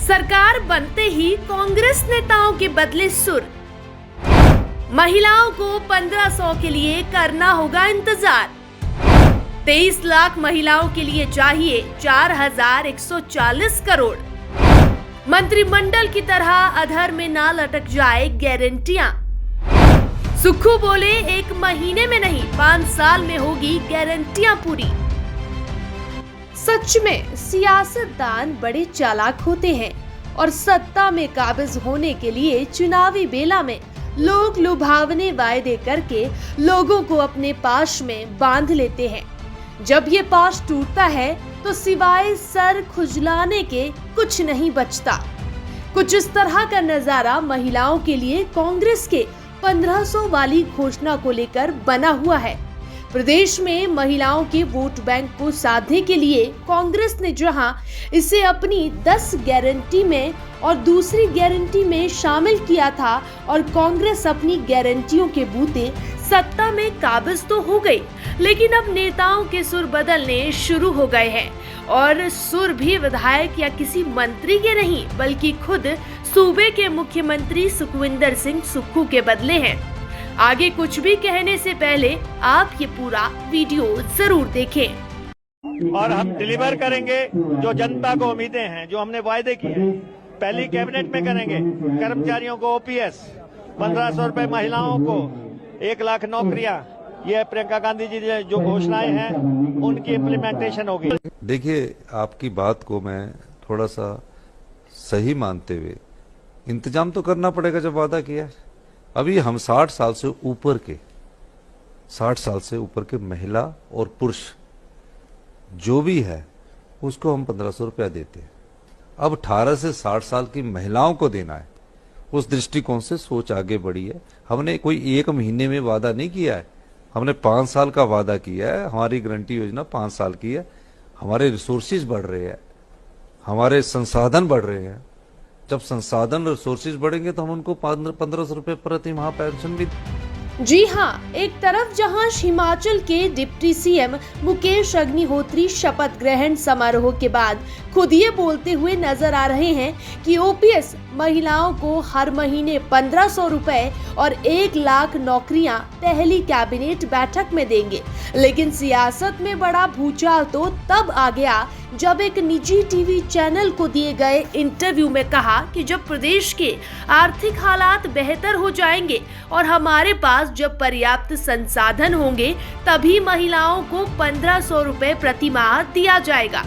सरकार बनते ही कांग्रेस नेताओं के बदले सुर। महिलाओं को 1500 के लिए करना होगा इंतजार। 23 लाख महिलाओं के लिए चाहिए 4140 करोड़। मंत्रिमंडल की तरह अधर में ना लटक जाए गारंटियां। सुक्खू बोले 1 महीने में नहीं 5 साल में होगी गारंटियां पूरी। सच में सियासतदान बड़े चालाक होते हैं और सत्ता में काबिज होने के लिए चुनावी बेला में लोग लुभावने वायदे करके लोगों को अपने पाश में बांध लेते हैं। जब ये पाश टूटता है तो सिवाय सर खुजलाने के कुछ नहीं बचता। कुछ इस तरह का नजारा महिलाओं के लिए कांग्रेस के 1500 वाली घोषणा को लेकर बना हुआ है। प्रदेश में महिलाओं के वोट बैंक को साधने के लिए कांग्रेस ने जहां इसे अपनी 10 गारंटी में और दूसरी गारंटी में शामिल किया था और कांग्रेस अपनी गारंटियों के बूते सत्ता में काबिज तो हो गई, लेकिन अब नेताओं के सुर बदलने शुरू हो गए हैं और सुर भी विधायक या किसी मंत्री के नहीं बल्कि खुद सूबे के मुख्यमंत्री सुखविंदर सिंह सुक्खू के बदले हैं। आगे कुछ भी कहने से पहले आप ये पूरा वीडियो जरूर देखें। और हम डिलीवर करेंगे जो जनता को उम्मीदें हैं, जो हमने वायदे किए हैं। पहली कैबिनेट में करेंगे कर्मचारियों को ओपीएस, 1500 रुपए महिलाओं को, 1 लाख नौकरियां। ये प्रियंका गांधी जी जो घोषणाएं हैं उनकी इम्प्लीमेंटेशन होगी। देखिए, आपकी बात को मैं थोड़ा सा सही मानते हुए इंतजाम तो करना पड़ेगा जब वादा किया है। अभी हम 60 साल से ऊपर के महिला और पुरुष जो भी है उसको हम 1500 रुपया देते हैं। अब 18 से 60 साल की महिलाओं को देना है। उस दृष्टिकोण से सोच आगे बढ़ी है। हमने कोई 1 महीने में वादा नहीं किया है, हमने 5 साल का वादा किया है। हमारी गारंटी योजना 5 साल की है। हमारे रिसोर्सेज बढ़ रहे हैं, हमारे संसाधन बढ़ रहे हैं। जब संसाधन रिसोर्सेज बढ़ेंगे तो हम उनको 1500 रुपए प्रति माह पेंशन भी। जी हाँ, एक तरफ जहां हिमाचल के डिप्टी सीएम मुकेश अग्निहोत्री शपथ ग्रहण समारोह के बाद खुद ये बोलते हुए नजर आ रहे हैं कि ओपीएस महिलाओं को हर महीने 1500 रुपए और 1 लाख नौकरियां पहली कैबिनेट बैठक में देंगे, लेकिन सियासत में बड़ा भूचाल तो तब आ गया जब एक निजी टीवी चैनल को दिए गए इंटरव्यू में कहा कि जब प्रदेश के आर्थिक हालात बेहतर हो जाएंगे और हमारे पास जब पर्याप्त संसाधन होंगे तभी महिलाओं को 1500 रुपए प्रति माह दिया जाएगा।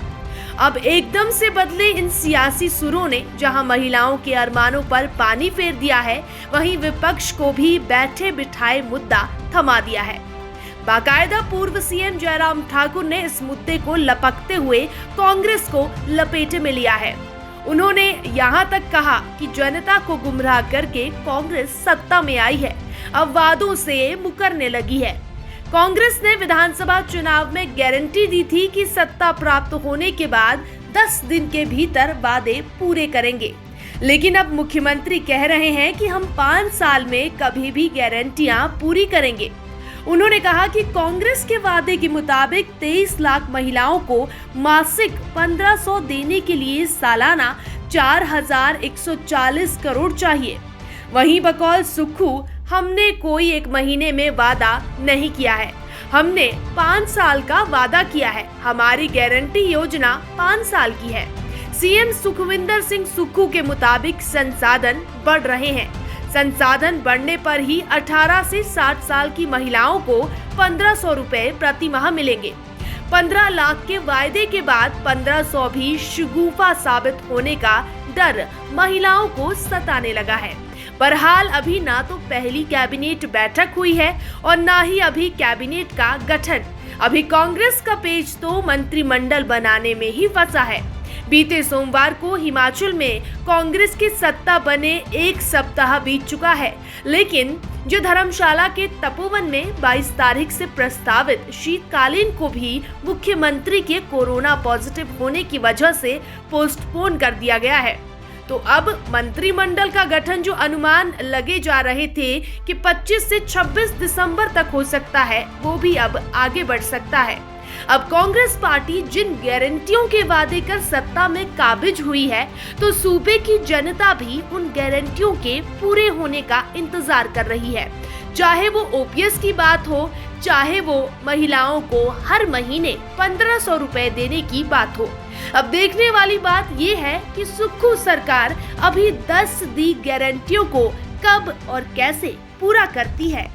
अब एकदम से बदले इन सियासी सुरों ने जहां महिलाओं के अरमानों पर पानी फेर दिया है, वहीं विपक्ष को भी बैठे बिठाए मुद्दा थमा दिया है। बाकायदा पूर्व सीएम जयराम ठाकुर ने इस मुद्दे को लपकते हुए कांग्रेस को लपेटे में लिया है। उन्होंने यहां तक कहा कि जनता को गुमराह करके कांग्रेस सत्ता में आई है, अब वादों से मुकरने लगी है। कांग्रेस ने विधानसभा चुनाव में गारंटी दी थी कि सत्ता प्राप्त होने के बाद 10 दिन के भीतर वादे पूरे करेंगे, लेकिन अब मुख्यमंत्री कह रहे हैं कि हम 5 साल में कभी भी गारंटियां पूरी करेंगे। उन्होंने कहा कि कांग्रेस के वादे के मुताबिक 23 लाख महिलाओं को मासिक 1500 देने के लिए सालाना 4140 करोड़ चाहिए। वहीं बकौल सुक्खू, हमने कोई 1 महीने में वादा नहीं किया है, हमने 5 साल का वादा किया है। हमारी गारंटी योजना 5 साल की है। सीएम सुखविंदर सिंह सुक्खू के मुताबिक संसाधन बढ़ रहे हैं। संसाधन बढ़ने पर ही 18 से 60 साल की महिलाओं को 1500 रुपए प्रति माह मिलेंगे। 15 लाख के वायदे के बाद 1500 भी शगुफा साबित होने का डर महिलाओं को सताने लगा है। बहरहाल अभी ना तो पहली कैबिनेट बैठक हुई है और ना ही अभी कैबिनेट का गठन। अभी कांग्रेस का पेच तो मंत्रिमंडल बनाने में ही फंसा है। बीते सोमवार को हिमाचल में कांग्रेस की सत्ता बने 1 सप्ताह बीत चुका है, लेकिन जो धर्मशाला के तपोवन में 22 तारीख से प्रस्तावित शीतकालीन को भी मुख्यमंत्री के कोरोना पॉजिटिव होने की वजह से पोस्टपोन कर दिया गया है। तो अब मंत्रिमंडल का गठन जो अनुमान लगे जा रहे थे कि 25 से 26 दिसंबर तक हो सकता है, वो भी अब आगे बढ़ सकता है। अब कांग्रेस पार्टी जिन गारंटियों के वादे कर सत्ता में काबिज हुई है, तो सूबे की जनता भी उन गारंटियों के पूरे होने का इंतजार कर रही है। चाहे वो ओपीएस की बात हो, चाहे वो महिलाओं को हर महीने 1500 रुपए देने की बात हो। अब देखने वाली बात ये है कि सुक्खू सरकार अभी 10 दी गारंटियों को कब और कैसे पूरा करती है।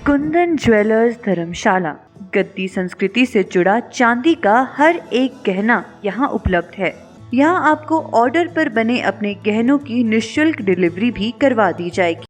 कुंदन ज्वेलर्स धर्मशाला गद्दी संस्कृति से जुड़ा चांदी का हर एक गहना यहाँ उपलब्ध है। यहाँ आपको ऑर्डर पर बने अपने गहनों की निःशुल्क डिलीवरी भी करवा दी जाएगी।